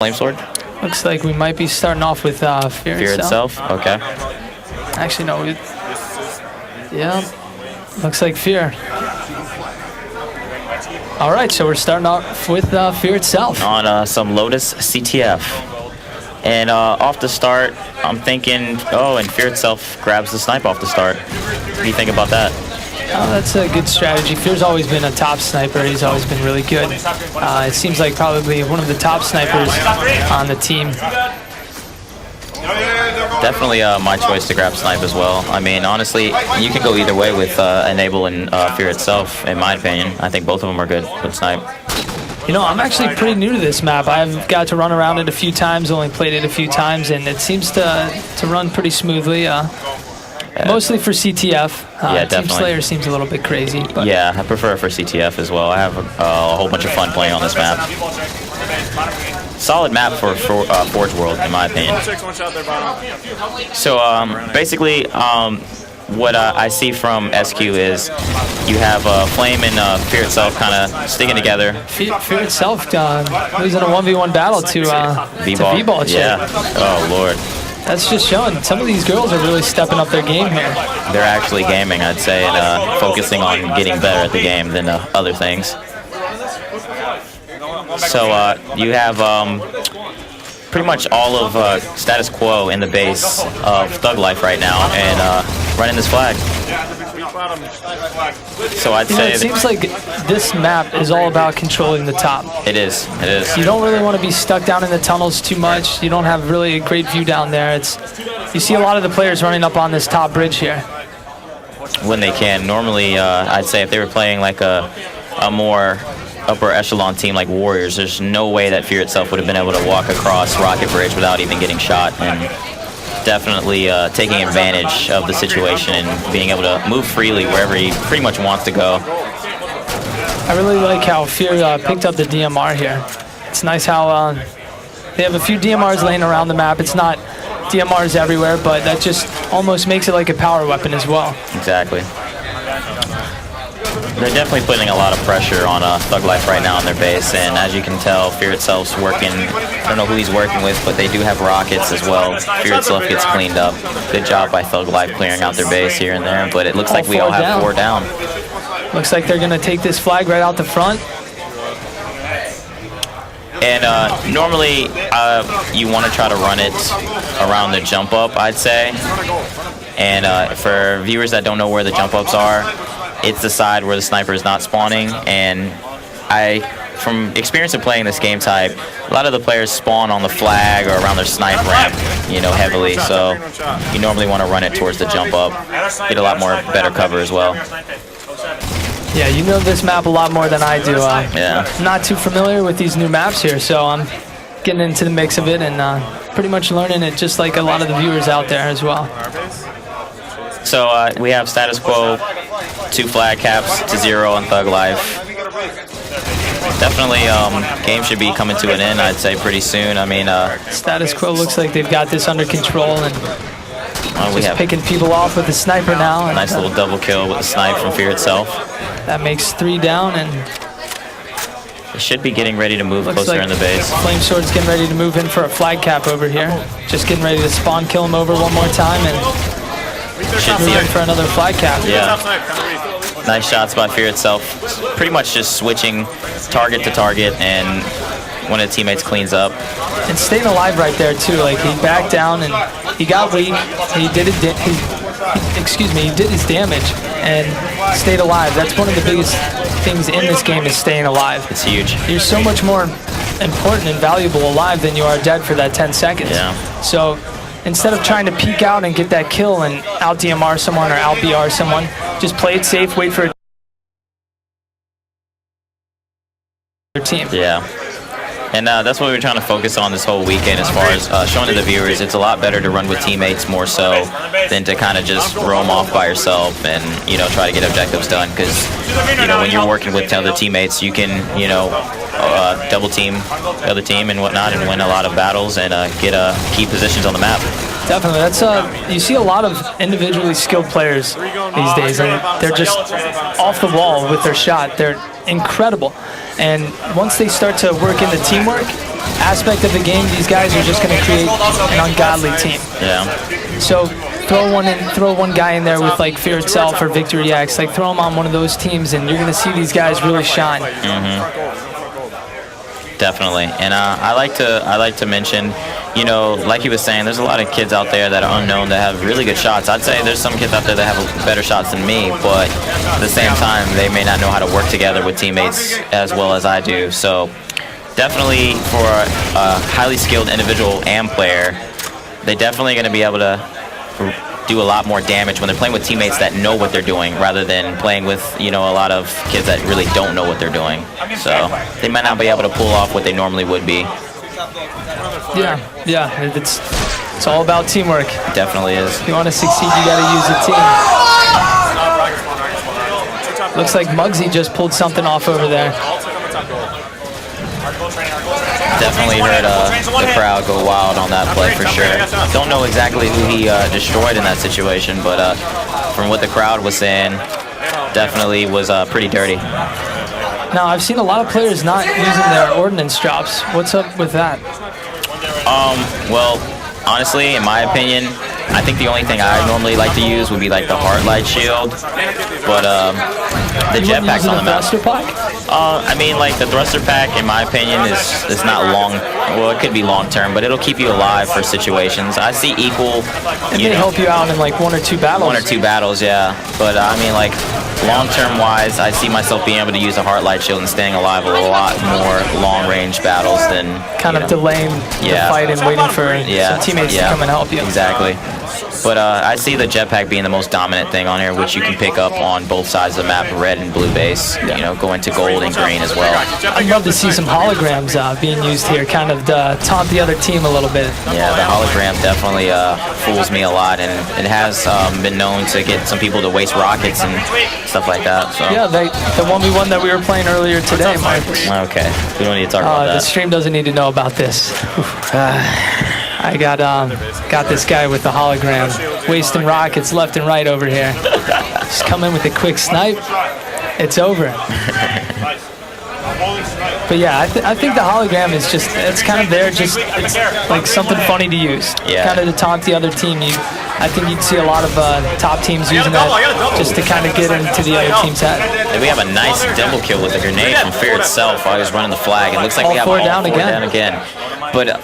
Flame Sword? Looks like we might be starting off with Fear Itself? Okay. Actually, no. Yeah, looks like Fear. All right, so we're starting off with Fear Itself. On some Lotus CTF. And off the start, I'm thinking, oh, and Fear Itself grabs the snipe off the start. What do you think about that? That's a good strategy. Fear's always been a top sniper. He's always been really good. It seems like probably one of the top snipers on the team. Definitely my choice to grab snipe as well. I mean, honestly, you can go either way with Enable and Fear Itself, in my opinion. I think both of them are good with snipe. You know, I'm actually pretty new to this map. I've got to run around it a few times, only played it a few times, and it seems to run pretty smoothly. Mostly for CTF. Yeah, Team definitely. Slayer seems a little bit crazy. But Yeah, I prefer it for CTF as well. I have a whole bunch of fun playing on this map. Solid map for Forge World, in my opinion. So basically, what I see from SQ is you have Flame and Fear Itself kind of sticking together. Fear Itself losing a 1v1 battle to V-Ball. Yeah. Oh, Lord. That's just showing some of these girls are really stepping up their game here. They're actually gaming, I'd say, and focusing on getting better at the game than other things. So you have pretty much all of status quo in the base of Thug Life right now, and running this flag. So I'd say it seems like this map is all about controlling the top. It is. It is. You don't really want to be stuck down in the tunnels too much. You don't have really a great view down there. You see a lot of the players running up on this top bridge here. When they can. Normally, I'd say if they were playing like a more upper echelon team like Warriors, there's no way that Fear Itself would have been able to walk across Rocket Bridge without even getting shot. And definitely taking advantage of the situation and being able to move freely wherever he pretty much wants to go. I really like how Fear picked up the DMR here. It's nice how they have a few DMRs laying around the map. It's not DMRs everywhere, but that just almost makes it like a power weapon as well. Exactly. They're definitely putting a lot of pressure on Thug Life right now on their base, and as you can tell, Fear Itself's working. I don't know who he's working with, but they do have rockets as well. Fear Itself gets cleaned up. Good job by Thug Life clearing out their base here and there, but it looks like we all have 4 down. Looks like they're going to take this flag right out the front. And normally you want to try to run it around the jump up, I'd say. And for viewers that don't know where the jump ups are, it's the side where the sniper is not spawning. And from experience of playing this game type, a lot of the players spawn on the flag or around their snipe ramp, you know, heavily. So you normally want to run it towards the jump up, get a lot more better cover as well. Yeah, you know this map a lot more than I do. Yeah. I'm not too familiar with these new maps here, so I'm getting into the mix of it and pretty much learning it just like a lot of the viewers out there as well. So we have status quo, 2 flag caps to 0 on Thug Life. Definitely, game should be coming to an end, I'd say, pretty soon. I mean, status quo looks like they've got this under control and we just picking people off with the sniper now. Nice little double kill with the snipe from Fear Itself. That makes 3 down, and they should be getting ready to move closer like in the base. Flame Sword's getting ready to move in for a flag cap over here. Just getting ready to spawn kill him over one more time and should move in for another flag cap. Yeah. Nice shots by Fear Itself. Pretty much just switching target to target, and one of the teammates cleans up. And staying alive right there too. Like he backed down and he got weak. He did he did his damage and stayed alive. That's one of the biggest things in this game is staying alive. It's huge. You're so much more important and valuable alive than you are dead for that 10 seconds. Yeah. So instead of trying to peek out and get that kill and out DMR someone or out BR someone, just play it safe, wait for your team. Yeah. And that's what we're trying to focus on this whole weekend as far as showing to the viewers it's a lot better to run with teammates more so than to kind of just roam off by yourself and, you know, try to get objectives done. Because, you know, when you're working with other teammates, you can, you know, double team the other team and whatnot and win a lot of battles and get key positions on the map. Definitely. That's you see a lot of individually skilled players these days, and they're just off the wall with their shot. They're incredible. And once they start to work into teamwork, aspect of the game, these guys are just going to create an ungodly team. Yeah. So throw one guy in there with like Fear Itself or Victory X. Like throw them on one of those teams, and you're going to see these guys really shine. Definitely, and I like to mention, you know, like he was saying, there's a lot of kids out there that are unknown that have really good shots. I'd say there's some kids out there that have better shots than me, but at the same time, they may not know how to work together with teammates as well as I do. So definitely for a highly skilled individual and player, they're definitely going to be able to do a lot more damage when they're playing with teammates that know what they're doing rather than playing with, you know, a lot of kids that really don't know what they're doing. So they might not be able to pull off what they normally would be. Yeah, it's all about teamwork. It definitely is. If you want to succeed, you got to use a team. Looks like Muggsy just pulled something off over there. Definitely heard the crowd go wild on that play for sure. Don't know exactly who he destroyed in that situation, but from what the crowd was saying, definitely was pretty dirty. Now, I've seen a lot of players not using their ordnance drops. What's up with that? Well, honestly, in my opinion, I think the only thing I normally like to use would be like the heart light shield, but the jetpack's on the map. Thruster pack? I mean, like the thruster pack, in my opinion, is not long. Well, it could be long term, but it'll keep you alive for situations. I see equal. It may help you out in like 1 or 2 battles. 1 or 2 battles, yeah. But I mean, like long term wise, I see myself being able to use a heart light shield and staying alive a lot more long range battles than kind of delaying the fight and waiting for some teammates to come and help you. Exactly. But I see the jetpack being the most dominant thing on here, which you can pick up on both sides of the map, red and blue base, you know, going to gold and green as well. I'd love to see some holograms being used here, kind of taunt the other team a little bit. Yeah, the hologram definitely fools me a lot, and it has been known to get some people to waste rockets and stuff like that. So. Yeah, the 1v1 that we were playing earlier today, Mark. Okay, we don't need to talk about that. The stream doesn't need to know about this. I got this guy with the hologram, wasting rockets left and right over here. Just come in with a quick snipe, it's over. But yeah, I think the hologram is just, it's kind of there, just it's like something funny to use. Yeah. Kind of to taunt the other team. I think you'd see a lot of top teams using that just to kind of get into the other team's head. And we have a nice double kill with a grenade from Fear itself while he's running the flag. It looks like we have all 4 down again. But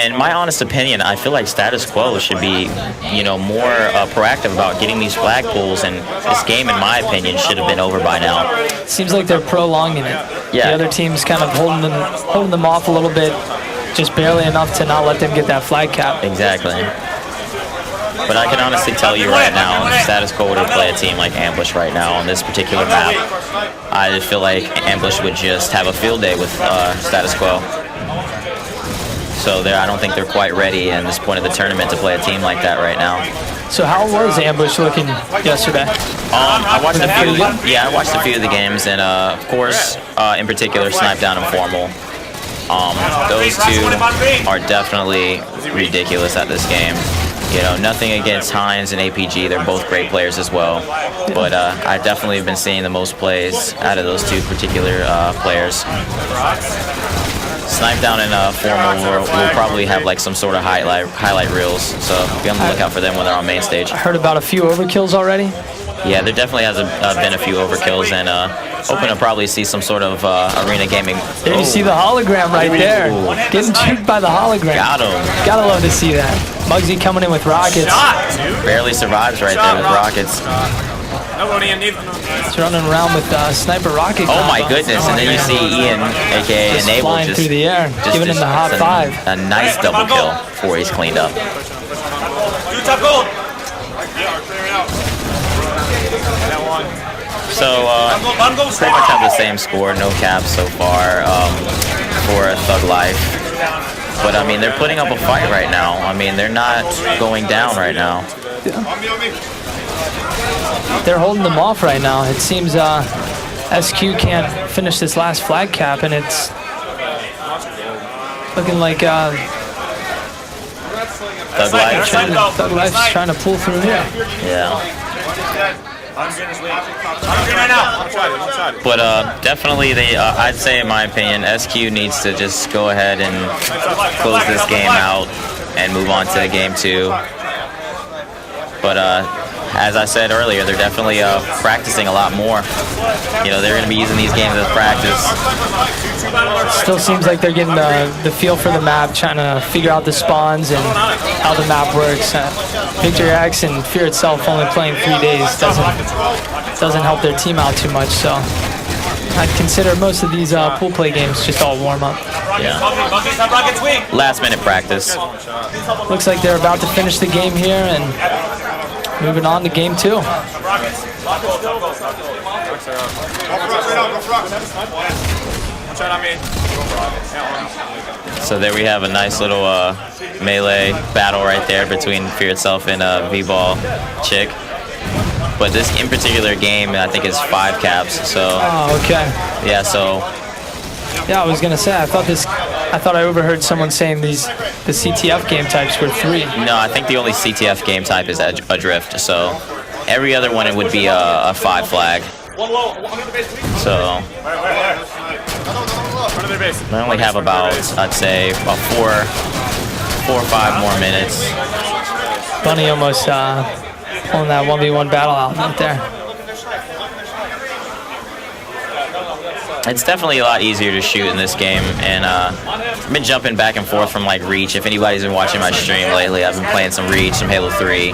in my honest opinion, I feel like status quo should be, you know, more proactive about getting these flag pulls, and this game, in my opinion, should have been over by now. Seems like they're prolonging it. Yeah. The other team's kind of holding them off a little bit, just barely enough to not let them get that flag cap. Exactly. But I can honestly tell you right now, if status quo were to play a team like Ambush right now on this particular map, I feel like Ambush would just have a field day with status quo. So I don't think they're quite ready at this point of the tournament to play a team like that right now. So how was Ambush looking yesterday? I watched a few. Yeah, I watched a few of the games, and of course, in particular, Snipe Down and Formal. Those two are definitely ridiculous at this game. You know, nothing against Hines and APG. They're both great players as well. But I definitely have been seeing the most plays out of those two particular players. Snipe Down and Formal will probably have like some sort of highlight reels, so be on the lookout for them when they're on main stage. I heard about a few overkills already. Yeah, there definitely has been a few overkills, and hoping to probably see some sort of arena gaming. There you see the hologram right there. Getting juked by the hologram. Got him. Gotta love to see that. Muggsy coming in with rockets. Barely survives right there with rockets. He's running around with sniper rocket. Oh my goodness! And then you see Ian, aka just Enable, flying through the air, giving him the hot 5. A nice double kill before he's cleaned up. So pretty much have the same score, no caps so far for Thug Life. But I mean, they're putting up a fight right now. I mean, they're not going down right now. They're holding them off right now. It seems SQ can't finish this last flag cap, and it's looking like Thug Life's trying to pull through here. Yeah. But definitely, I'd say, in my opinion, SQ needs to just go ahead and close this game out and move on to game 2. But as I said earlier, they're definitely practicing a lot more. You know, they're going to be using these games as practice. Still seems like they're getting the feel for the map, trying to figure out the spawns and how the map works. Victory X and Fear itself only playing 3 days doesn't help their team out too much. So I'd consider most of these pool play games just all warm up. Yeah. Last minute practice. Looks like they're about to finish the game here and moving on to game 2. So there we have a nice little melee battle right there between Fear itself and V-Ball Chick. But this in particular game, I think, is 5 caps. So. Oh, okay. Yeah. So. Yeah, I was gonna say I thought I overheard someone saying the CTF game types were 3. No, I think the only CTF game type is Adrift. So every other one it would be a 5 flag. So I only have about, I'd say, about 4 or 5 more minutes. Bunny almost pulling that 1v1 battle out right there. It's definitely a lot easier to shoot in this game, and I've been jumping back and forth from like Reach. If anybody's been watching my stream lately, I've been playing some Reach, some Halo 3,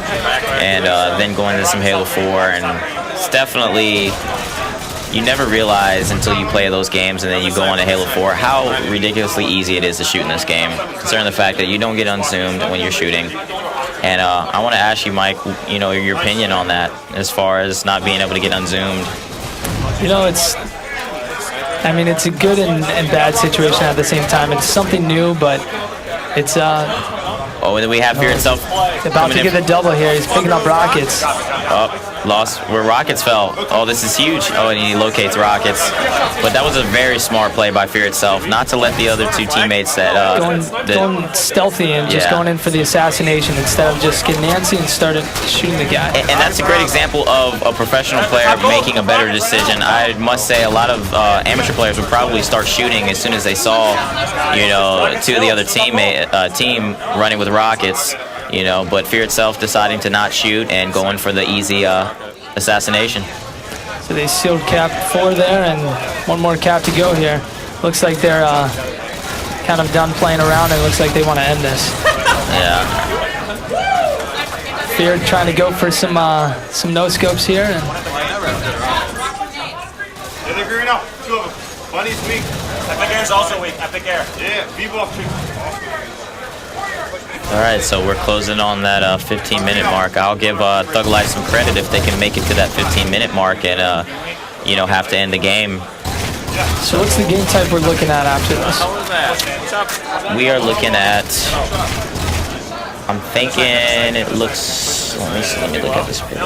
and then going to some Halo 4, and it's definitely, you never realize until you play those games and then you go on to Halo 4 how ridiculously easy it is to shoot in this game, considering the fact that you don't get unzoomed when you're shooting. And I want to ask you, Mike, you know, your opinion on that as far as not being able to get unzoomed. You know, it's a good and bad situation at the same time. It's something new, but it's oh, and then we have Fear itself about to get the double here. He's picking up rockets. Oh, lost where rockets fell. Oh, this is huge. Oh, and he locates rockets. But that was a very smart play by Fear itself, not to let the other 2 teammates that going stealthy and just going in for the assassination instead of just getting antsy and started shooting the guy. And that's a great example of a professional player making a better decision. I must say a lot of amateur players would probably start shooting as soon as they saw, you know, 2 of the other team running with rockets. You know, but Fear itself deciding to not shoot and going for the easy assassination. So they sealed cap 4 there, and 1 more cap to go here. Looks like they're kind of done playing around, and looks like they want to end this. Yeah. Fear trying to go for some no scopes here. And they're green up. 2 of them. Bunny's weak. Epic Air's also weak. Epic Air. Yeah, V-Ball. All right, so we're closing on that 15-minute mark. I'll give Thug Life some credit if they can make it to that 15-minute mark and, you know, have to end the game. So what's the game type we're looking at after this? We are looking at, I'm thinking it looks, let me look at this picture.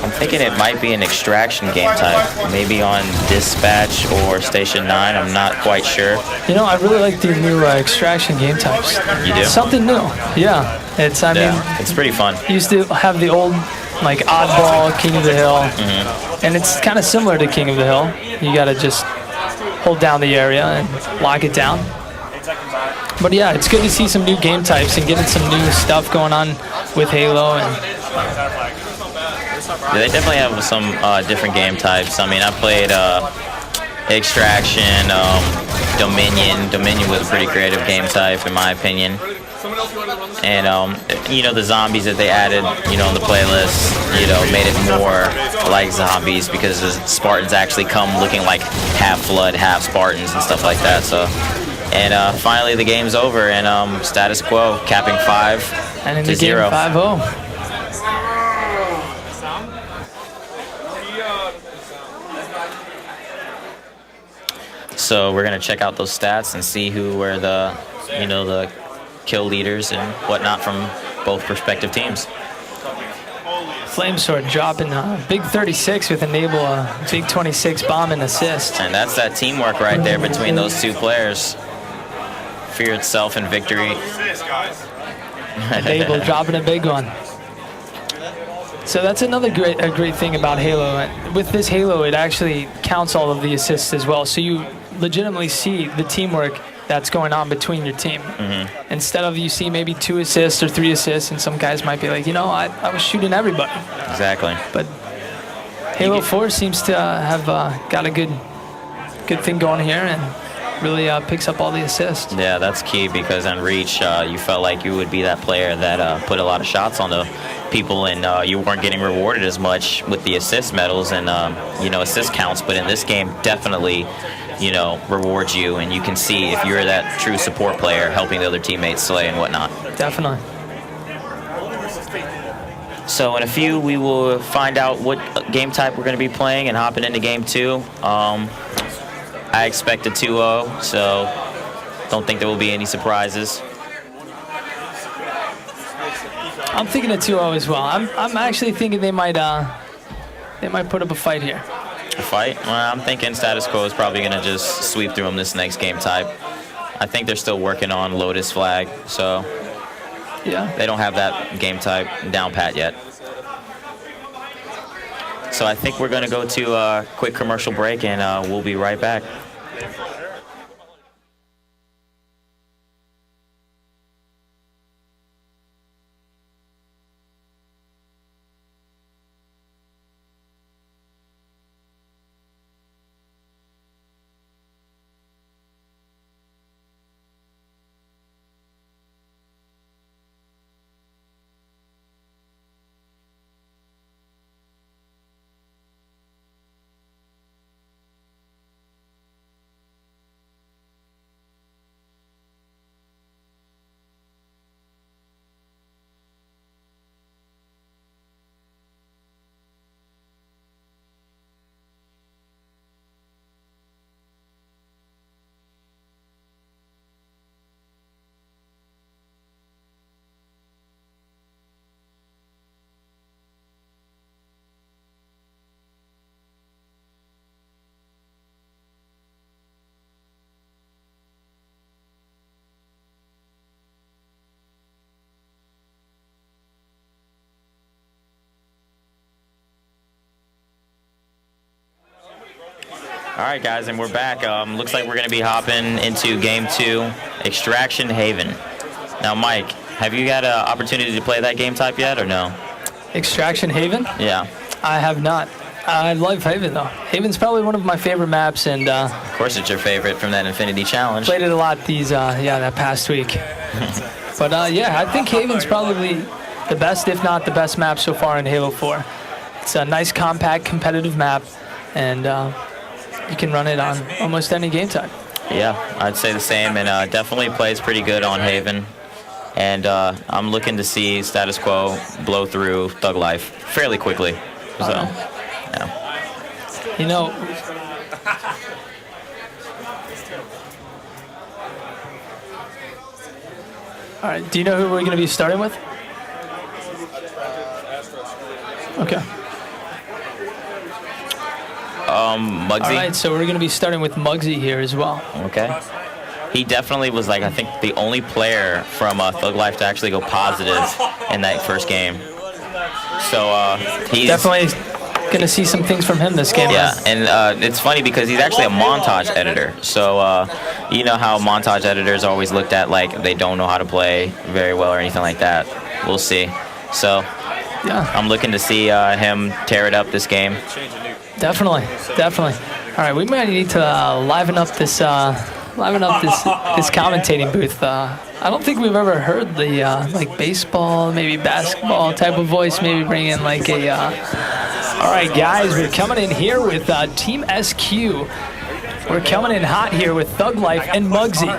I'm thinking it might be an extraction game type, maybe on Dispatch or Station 9. I'm not quite sure. You know, I really like the new extraction game types. You do? Something new. Yeah, I mean, it's pretty fun. Used to have the old like Oddball, King of the Hill, and it's kind of similar to King of the Hill. You got to just hold down the area and lock it down. But yeah, it's good to see some new game types and getting some new stuff going on with Halo. And yeah, they definitely have some different game types. I mean, I played Extraction, Dominion. Dominion was a pretty creative game type, in my opinion. And, you know, the zombies that they added, you know, in the playlist, you know, made it more like zombies because the Spartans actually come looking like half Flood, half Spartans and stuff like that. So, and finally the game's over and status quo, capping 5 and in to the 0. Game 5-0. So we're gonna check out those stats and see who were the, you know, the kill leaders and whatnot from both respective teams. Flamesword dropping a big 36 with enable a big 26 bomb and assist. And that's that teamwork right there between those 2 players. Fear itself and Victory. Dable dropping a big one. So that's another great thing about Halo. With this Halo, it actually counts all of the assists as well. So you legitimately see the teamwork that's going on between your team. Instead of you see maybe 2 assists or 3 assists, and some guys might be like, you know, I was shooting everybody. Exactly. But Halo 4 seems to have got a good thing going here and really picks up all the assists. Yeah, that's key because on Reach, you felt like you would be that player that put a lot of shots on the people, and you weren't getting rewarded as much with the assist medals and you know, assist counts. But in this game, definitely, you know, rewards you, and you can see if you're that true support player helping the other teammates slay and whatnot. Definitely. So in a few, we will find out what game type we're going to be playing and hopping into game 2. I expect a 2-0, so don't think there will be any surprises. I'm thinking a 2-0 as well. I'm actually thinking they might put up a fight here. A fight? Well, I'm thinking status quo is probably going to just sweep through them this next game type. I think they're still working on Lotus flag, so yeah, they don't have that game type down pat yet. So I think we're going to go to a quick commercial break, and we'll be right back. All right, guys, and we're back. Looks like we're going to be hopping into Game 2, Extraction Haven. Now, Mike, have you got an opportunity to play that game type yet, or no? Extraction Haven? Yeah. I have not. I love Haven, though. Haven's probably one of my favorite maps, and of course it's your favorite from that Infinity Challenge. Played it a lot that past week. But yeah, I think Haven's probably the best, if not the best map so far in Halo 4. It's a nice, compact, competitive map, and you can run it on almost any game type. Yeah, I'd say the same, and definitely plays pretty good on Haven. And I'm looking to see status quo blow through Thug Life fairly quickly. So, yeah. You know, all right, do you know who we're going to be starting with? Okay. Muggsy. All right, so we're going to be starting with Muggsy here as well. Okay. He definitely was, like, I think the only player from Thug Life to actually go positive in that first game. So he's definitely going to see some things from him this game. Yeah, and it's funny because he's actually a montage editor. So you know how montage editors are always looked at like they don't know how to play very well or anything like that. We'll see. So yeah, I'm looking to see him tear it up this game. Definitely. All right, we might need to liven up this commentating booth. I don't think we've ever heard the like baseball, maybe basketball type of voice. Maybe bring in like a. All right, guys, we're coming in here with Team SQ. We're coming in hot here with Thug Life and Muggsy.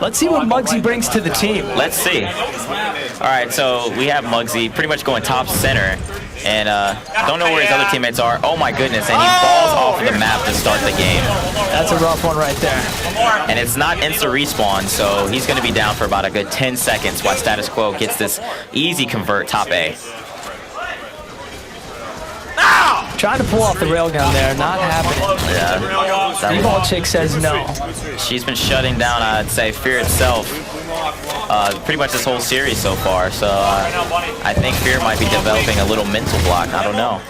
Let's see what Muggsy brings to the team. Let's see. All right, so we have Muggsy pretty much going top center. And don't know where his other teammates are. Oh my goodness, and he falls off of the map to start the game. That's a rough one right there. And it's not instant respawn, so he's going to be down for about a good 10 seconds while status quo gets this easy convert top A. Trying to pull off the railgun there, not happening. Yeah. D-Ball Chick says no. She's been shutting down, I'd say, Fear itself pretty much this whole series so far. So I think Fear might be developing a little mental block. I don't know.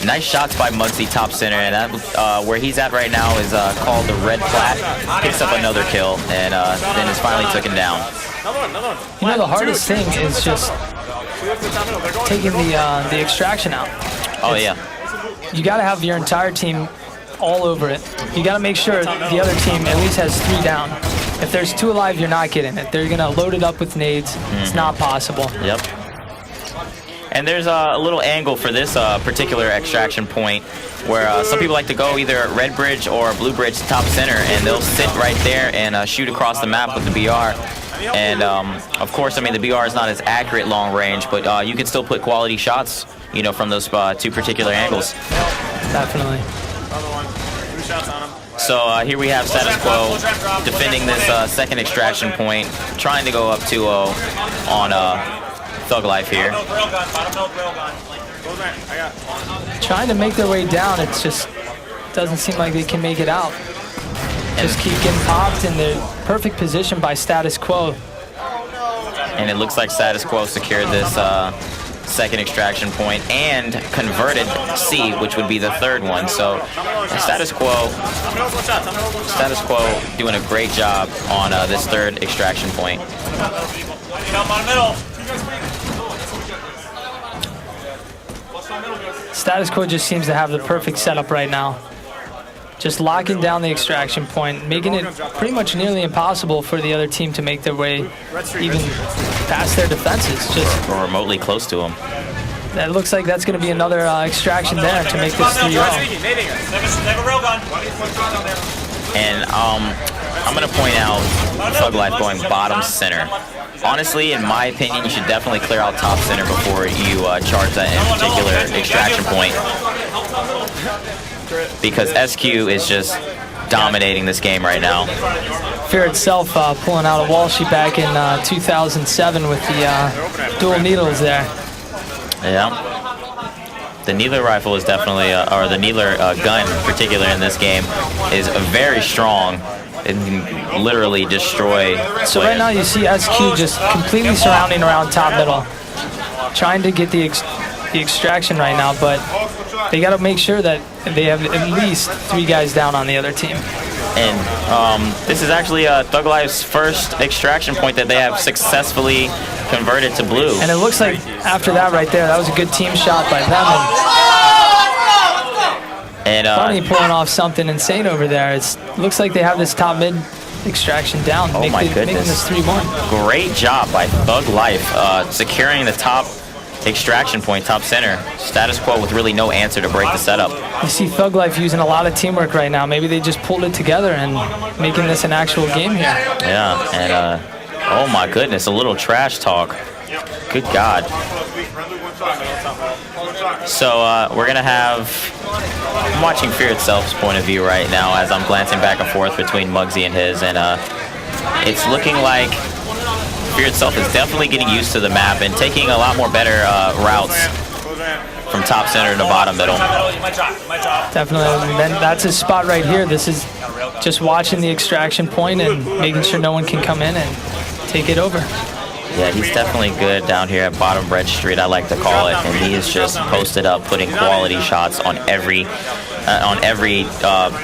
Nice shots by Muggsy top center, and that, where he's at right now is called the red plat. Picks up another kill, and then is finally taken down. You know, the hardest thing is just taking the extraction out. Oh, yeah. You got to have your entire team all over it. You got to make sure the other team at least has 3 down. If there's 2 alive, you're not getting it. They're going to load it up with nades. It's not possible. Yep. And there's a little angle for this particular extraction point where some people like to go either red bridge or blue bridge top center, and they'll sit right there and shoot across the map with the BR. And of course, I mean, the BR is not as accurate long range, but you can still put quality shots, you know, from those 2 particular angles. Definitely. So here we have Status Quo defending this second extraction point, trying to go up 2-0 on Thug Life here. Trying to make their way down, it just doesn't seem like they can make it out. Just keep getting popped in the perfect position by Status Quo. And it looks like Status Quo secured this second extraction point and converted C, which would be the third one. So Status Quo doing a great job on this third extraction point. Status Quo just seems to have the perfect setup right now. Just locking down the extraction point, making it pretty much nearly impossible for the other team to make their way even past their defenses. Just or remotely close to them. That looks like that's going to be another extraction there to make this 3-0. And I'm going to point out Thug Life going bottom center. Honestly, in my opinion, you should definitely clear out top center before you charge that in particular extraction point. Because SQ is just dominating this game right now. Fear itself pulling out a wall sheet back in 2007 with the dual needles there. Yeah. The Needler rifle is definitely, or the Needler gun in particular in this game, is very strong. It can literally destroy. So right now you see SQ just completely surrounding around top middle, trying to get the extraction right now, but they got to make sure that they have at least 3 guys down on the other team. And this is actually Thug Life's first extraction point that they have successfully converted to blue. And it looks like after that right there, that was a good team shot by them. And Bunny pulling off something insane over there. It looks like they have this top mid extraction down. Oh my goodness. Making this 3-1. Great job by Thug Life securing the top extraction point, top center. Status Quo with really no answer to break the setup. You see Thug Life using a lot of teamwork right now. Maybe they just pulled it together and making this an actual game here. Yeah, and oh my goodness, a little trash talk. Good God. So we're gonna have, I'm watching Fear itself's point of view right now as I'm glancing back and forth between Muggsy and his, and it's looking like Fear itself is definitely getting used to the map and taking a lot more better routes from top center to bottom middle. Definitely, and then that's his spot right here. This is just watching the extraction point and making sure no one can come in and take it over. Yeah, he's definitely good down here at bottom Red Street, I like to call it, and he is just posted up, putting quality shots on every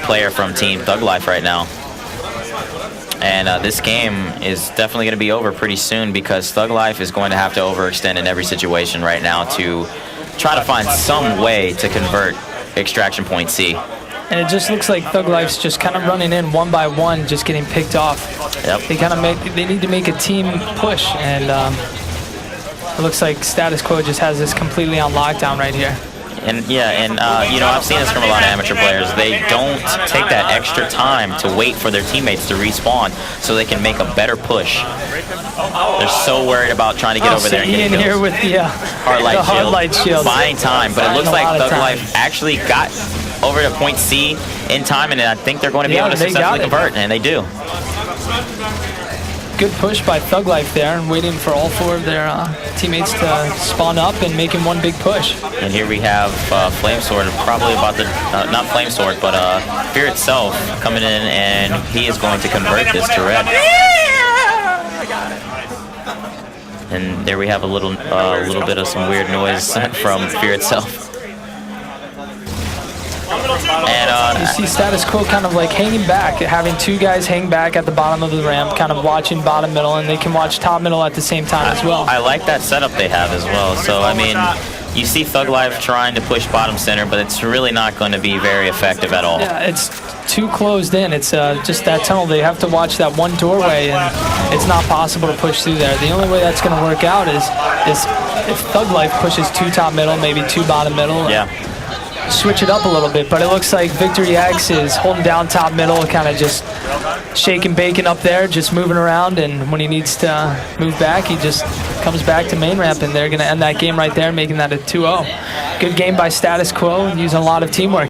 player from Team Thug Life right now. And this game is definitely going to be over pretty soon because Thug Life is going to have to overextend in every situation right now to try to find some way to convert extraction point C. And it just looks like Thug Life's just kind of running in one by one, just getting picked off. Yep. They need to make a team push, and it looks like Status Quo just has this completely on lockdown right here. And yeah, and you know, I've seen this from a lot of amateur players. They don't take that extra time to wait for their teammates to respawn so they can make a better push. They're so worried about trying to get over there and get kills. Here with the hard light shield. Buying time, but it looks like Thug Life actually got over to point C in time, and I think they're going to be able to successfully convert, and they do. Good push by Thug Life there, and waiting for all 4 of their teammates to spawn up and making one big push. And here we have Flamesword, probably about the, not Flamesword, but Fear itself coming in, and he is going to convert this to red. And there we have a little bit of some weird noise from Fear itself. And you see Status Quo kind of like hanging back, having two guys hang back at the bottom of the ramp, kind of watching bottom middle, and they can watch top middle at the same time as well. I like that setup they have as well. So, I mean, you see Thug Life trying to push bottom center, but it's really not going to be very effective at all. Yeah, it's too closed in. It's just that tunnel. They have to watch that one doorway, and it's not possible to push through there. The only way that's going to work out is if Thug Life pushes two top middle, maybe two bottom middle. Yeah. Switch it up a little bit, but it looks like Victory X is holding down top middle, kind of just shaking bacon up there, just moving around, and when he needs to move back, he just comes back to main ramp, and they're going to end that game right there, making that a 2-0. Good game by Status Quo, using a lot of teamwork.